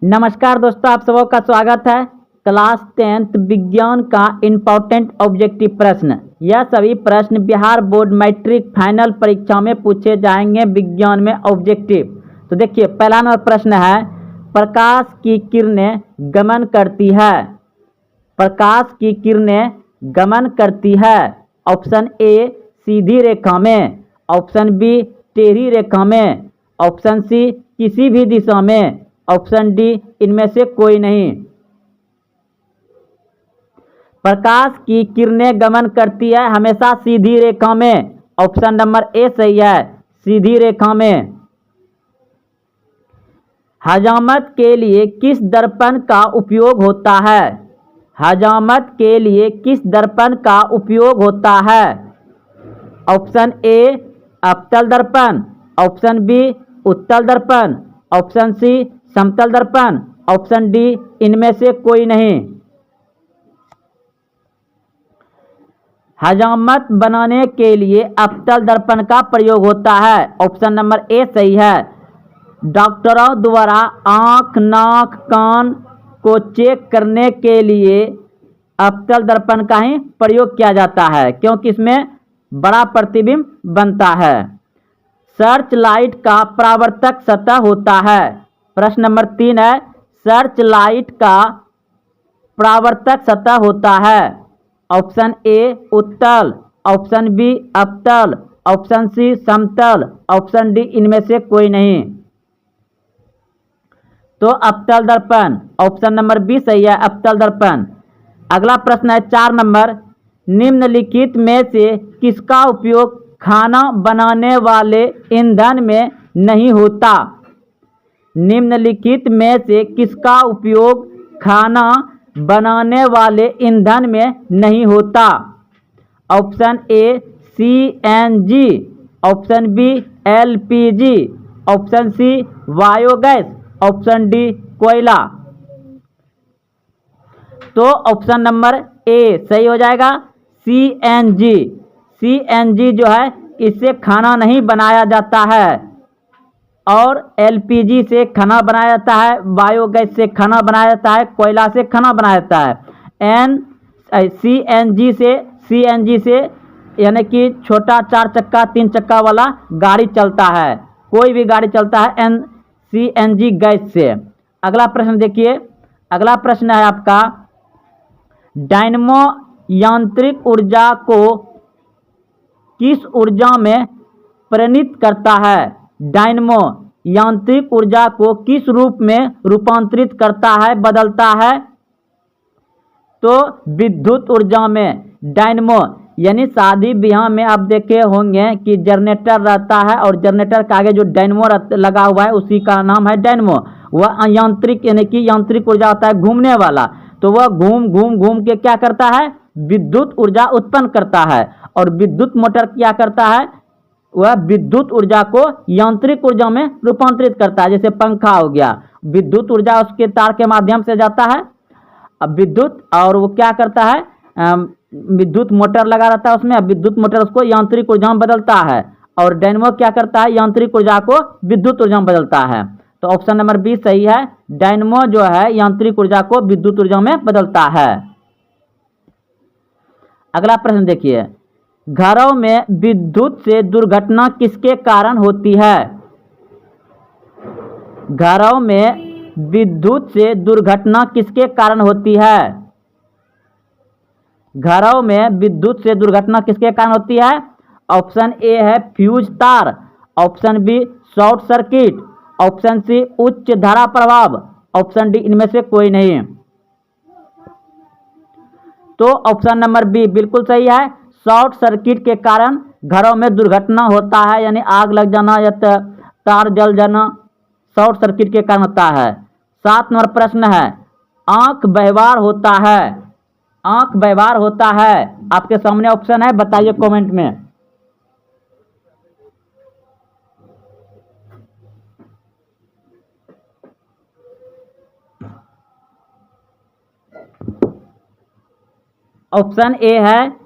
नमस्कार दोस्तों, आप सबों का स्वागत है। क्लास 10th विज्ञान का इम्पोर्टेंट ऑब्जेक्टिव प्रश्न। यह सभी प्रश्न बिहार बोर्ड मैट्रिक फाइनल परीक्षा में पूछे जाएंगे विज्ञान में ऑब्जेक्टिव। तो देखिए, पहला नंबर प्रश्न है, प्रकाश की किरणें गमन करती है। प्रकाश की किरणें गमन करती है। ऑप्शन ए सीधी रेखा में, ऑप्शन बी टेढ़ी रेखा में, ऑप्शन सी किसी भी दिशा में, ऑप्शन डी इनमें से कोई नहीं। प्रकाश की किरणें गमन करती है हमेशा सीधी रेखा में। ऑप्शन नंबर ए सही है, सीधी रेखा में। हजामत के लिए किस दर्पण का उपयोग होता है? हजामत के लिए किस दर्पण का उपयोग होता है? ऑप्शन ए अवतल दर्पण, ऑप्शन बी उत्तल दर्पण, ऑप्शन सी समतल दर्पण, ऑप्शन डी इनमें से कोई नहीं। हजामत बनाने के लिए अवतल दर्पण का प्रयोग होता है। ऑप्शन नंबर ए सही है। डॉक्टरों द्वारा आँख, नाक, कान को चेक करने के लिए अवतल दर्पण का ही प्रयोग किया जाता है, क्योंकि इसमें बड़ा प्रतिबिंब बनता है। सर्च लाइट का परावर्तक सतह होता है। प्रश्न नंबर 3 है, सर्च लाइट का परावर्तक सतह होता है। ऑप्शन ए उत्तल, ऑप्शन बी अवतल, ऑप्शन सी समतल, ऑप्शन डी इनमें से कोई नहीं। तो अवतल दर्पण, ऑप्शन नंबर बी सही है, अवतल दर्पण। अगला प्रश्न है 4 नंबर, निम्नलिखित में से किसका उपयोग खाना बनाने वाले ईंधन में नहीं होता? निम्नलिखित में से किसका उपयोग खाना बनाने वाले ईंधन में नहीं होता? Option A CNG, option B LPG, option C biogas, option D कोयला। तो ऑप्शन नंबर ए सही हो जाएगा, सीएनजी। सीएनजी जो है, इससे खाना नहीं बनाया जाता है, और एलपीजी से खाना बनाया जाता है, बायोगैस से खाना बनाया जाता है, कोयला से खाना बनाया जाता है। सीएनजी से यानी कि छोटा 4 चक्का 3 चक्का वाला गाड़ी चलता है, कोई भी गाड़ी चलता है सीएनजी गैस से। अगला प्रश्न देखिए, अगला प्रश्न है आपका, डायनमो यांत्रिक ऊर्जा को किस ऊर्जा में परिणत करता है? डायनमो यांत्रिक ऊर्जा को किस रूप में रूपांतरित करता है, बदलता है? तो विद्युत ऊर्जा में। डायनमो यानी शादी ब्याह में आप देखे होंगे कि जनरेटर रहता है, और जनरेटर के आगे जो डायनमो लगा हुआ है उसी का नाम है डायनमो। वह यांत्रिक यानी कि यांत्रिक ऊर्जा होता है घूमने वाला, तो वह घूम घूम घूम के क्या करता है? विद्युत ऊर्जा उत्पन्न करता है। और विद्युत मोटर क्या करता है? वह विद्युत ऊर्जा को यांत्रिक ऊर्जा में रूपांतरित करता है। जैसे पंखा हो गया, विद्युत ऊर्जा उसके तार के माध्यम से जाता है, अब विद्युत, और वो क्या करता है? विद्युत मोटर लगा रहता है उसमें, विद्युत मोटर उसको यांत्रिक ऊर्जा में बदलता है। और डायनमो क्या करता है? यांत्रिक ऊर्जा को विद्युत ऊर्जा में बदलता है। तो ऑप्शन नंबर बी सही है, डायनमो जो है यांत्रिक ऊर्जा को विद्युत ऊर्जा में बदलता है। अगला प्रश्न देखिए, घरों में विद्युत से दुर्घटना किसके कारण होती है? घरों में विद्युत से दुर्घटना किसके कारण होती है? घरों में विद्युत से दुर्घटना किसके कारण होती है? ऑप्शन ए है फ्यूज तार, option B short circuit, option C उच्च धारा प्रभाव, ऑप्शन डी इनमें से कोई नहीं। तो ऑप्शन नंबर बी बिल्कुल सही है, शॉर्ट सर्किट के कारण घरों में दुर्घटना होता है, यानी आग लग जाना या तार जल जाना शॉर्ट सर्किट के कारण होता है। 7 नंबर प्रश्न है, आंख व्यवहार होता है। आंख व्यवहार होता है, आपके सामने ऑप्शन है, बताइए कमेंट में। ऑप्शन ए है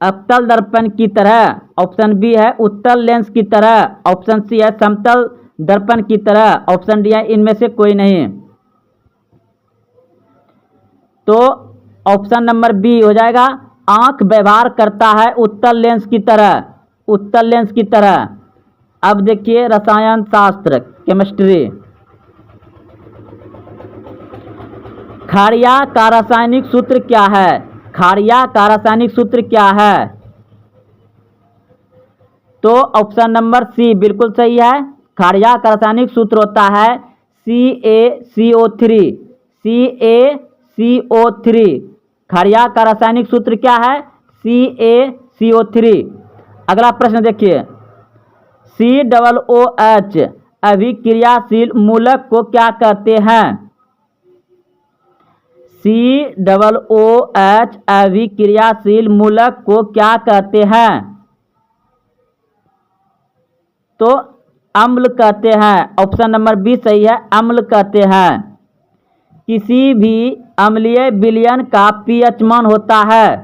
अवतल दर्पण की तरह, ऑप्शन बी है उत्तल लेंस की तरह, ऑप्शन सी है समतल दर्पण की तरह, ऑप्शन डी है इनमें से कोई नहीं। तो ऑप्शन नंबर बी हो जाएगा, आंख व्यवहार करता है उत्तल लेंस की तरह, उत्तल लेंस की तरह। अब देखिए रसायन शास्त्र, केमिस्ट्री। क्षारीय का रासायनिक सूत्र क्या है? क्षारीय का रासायनिक सूत्र क्या है? तो ऑप्शन नंबर सी बिल्कुल सही है। क्षारीय का रासायनिक सूत्र होता है CaCO3, CaCO3। क्षारीय का रासायनिक सूत्र क्या है? CaCO3। अगला प्रश्न देखिए, COOH अभिक्रियाशील मूलक को क्या कहते हैं? COOH अभिक्रियाशील मूलक को क्या कहते हैं? तो अम्ल कहते हैं। ऑप्शन नंबर बी सही है, अम्ल कहते हैं। किसी भी अम्लीय विलयन का pH मान होता है।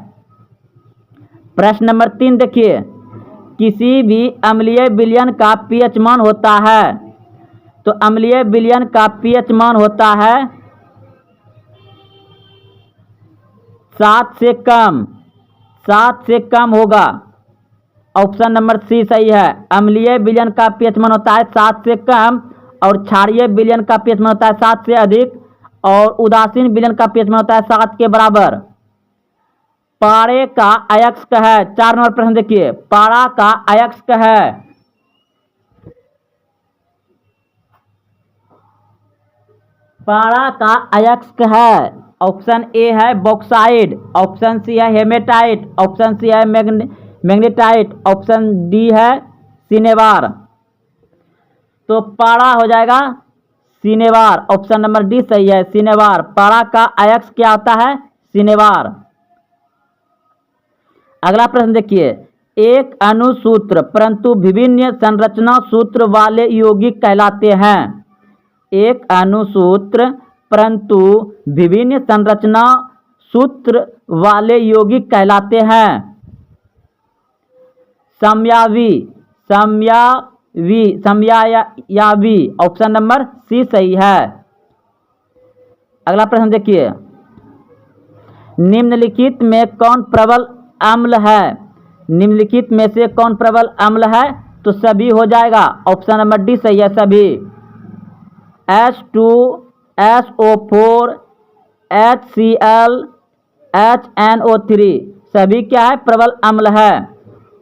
प्रश्न नंबर 3 देखिए, किसी भी अम्लीय विलयन का pH मान होता है। तो अम्लीय विलयन का pH मान होता है 7 से कम, 7 से कम होगा। ऑप्शन नंबर सी सही है। अम्लीय विलयन का pH मान होता है 7 से कम, और क्षारीय विलयन का pH मान होता है 7 से अधिक, और उदासीन विलयन का pH मान होता है 7 के बराबर। पारे का अयस्क है। 4 नंबर प्रश्न देखिए, पारा का अयस्क है। पारा का अयस्क है। ऑप्शन ए है बॉक्साइड, ऑप्शन सी है हेमेटाइट, ऑप्शन सी है मैग्नेटाइट, ऑप्शन डी है सिनेवार। तो पारा हो जाएगा सिनेवार। ऑप्शन नंबर डी सही है, सिनेवार। पारा का अयस्क क्या होता है? सिनेवार। अगला प्रश्न देखिए, एक अणुसूत्र परंतु विभिन्न संरचना सूत्र वाले यौगिक कहलाते हैं। एक अणुसूत्र परंतु विभिन्न संरचना सूत्र वाले यौगिक कहलाते हैं। समयावी, समयायावी। ऑप्शन नंबर सी सही है। अगला प्रश्न देखिए, निम्नलिखित में कौन प्रबल अम्ल है? निम्नलिखित में से कौन प्रबल अम्ल है? तो सभी हो जाएगा। ऑप्शन नंबर डी सही है, सभी। H2SO4 HCl HNO3 सभी क्या है? प्रबल अम्ल है।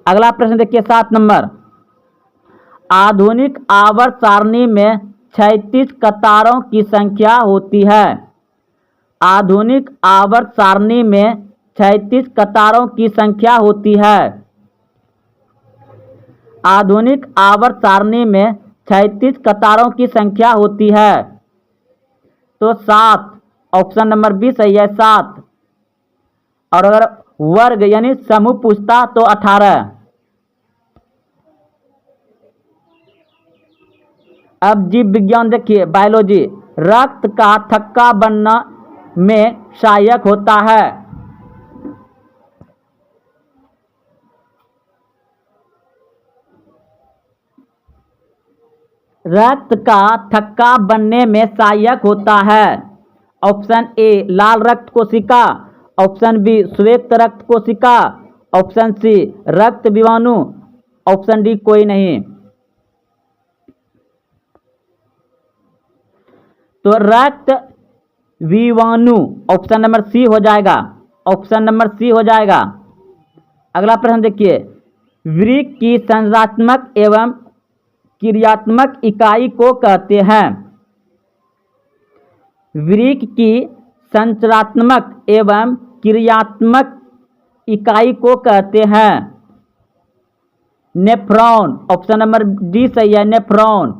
अगला प्रश्न देखिए 7 नंबर, आधुनिक आवर्त सारणी में 36 कतारों की संख्या होती है। आधुनिक आवर्त सारणी में 36 कतारों की संख्या होती है। आधुनिक आवर्त सारणी में 36 कतारों की संख्या होती है। तो 7, ऑप्शन नंबर बी सही है, 7। और अगर वर्ग यानी समूह पूछता तो 18। अब जीव विज्ञान देखिए, बायोलॉजी। रक्त का थक्का बनना में सहायक होता है। रक्त का थक्का बनने में सहायक होता है। ऑप्शन ए लाल रक्त कोशिका, ऑप्शन बी श्वेत रक्त कोशिका, ऑप्शन सी रक्त विवाणु, ऑप्शन डी कोई नहीं। तो रक्त विवाणु ऑप्शन नंबर सी हो जाएगा, ऑप्शन नंबर सी हो जाएगा। अगला प्रश्न देखिए, वृक्क की संरचनात्मक एवं क्रियात्मक इकाई को कहते हैं। वृक्क की संरचनात्मक एवं क्रियात्मक इकाई को कहते हैं नेफ्रॉन। ऑप्शन नंबर डी सही है, नेफ्रॉन।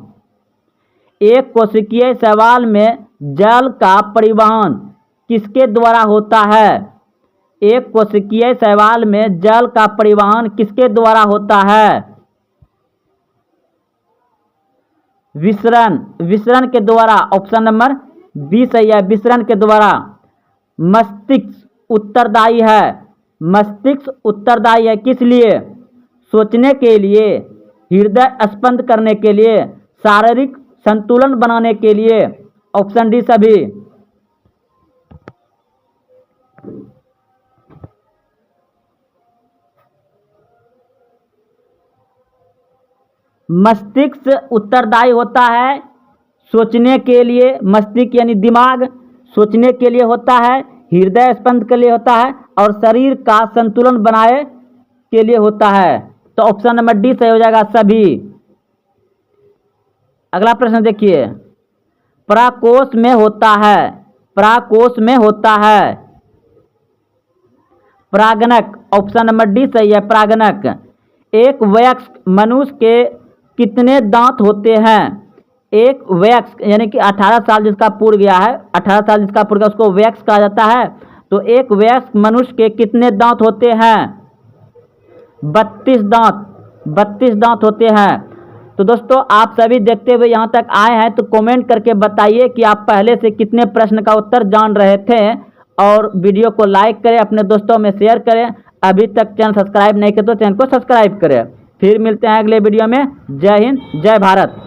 एक कोशिकीय शैवाल में जल का परिवहन किसके द्वारा होता है? एक कोशिकीय शैवाल में जल का परिवहन किसके द्वारा होता है? विसरण, विसरण के द्वारा। ऑप्शन नंबर बी सही है, विसरण के द्वारा। मस्तिष्क उत्तरदायी है। मस्तिष्क उत्तरदायी है किस लिए? सोचने के लिए, हृदय स्पंद करने के लिए, शारीरिक संतुलन बनाने के लिए। ऑप्शन डी सभी। मस्तिष्क उत्तरदायी होता है सोचने के लिए, मस्तिष्क यानी दिमाग सोचने के लिए होता है, हृदय स्पंद के लिए होता है और शरीर का संतुलन बनाए के लिए होता है। तो ऑप्शन नंबर डी सही हो जाएगा सभी। अगला प्रश्न देखिए, पराकोष में होता है, पराकोष में होता है परागणक। ऑप्शन नंबर डी सही है परागणक। एक वयस्क मनुष्य के कितने दांत होते हैं? एक वयस्क यानी कि 18 साल जिसका पूर्ण गया है, 18 साल जिसका पूर्ण गया उसको वयस्क कहा जाता है। तो एक वयस्क मनुष्य के कितने दांत होते हैं? 32 दांत, 32 दांत होते हैं। तो दोस्तों आप सभी देखते हुए यहाँ तक आए हैं तो कमेंट करके बताइए कि आप पहले से कितने प्रश्न का उत्तर जान रहे थे, और वीडियो को लाइक करें, अपने दोस्तों में शेयर करें। अभी तक चैनल सब्सक्राइब नहीं किया तो चैनल को सब्सक्राइब करें। फिर मिलते हैं अगले वीडियो में। जय हिंद, जय भारत।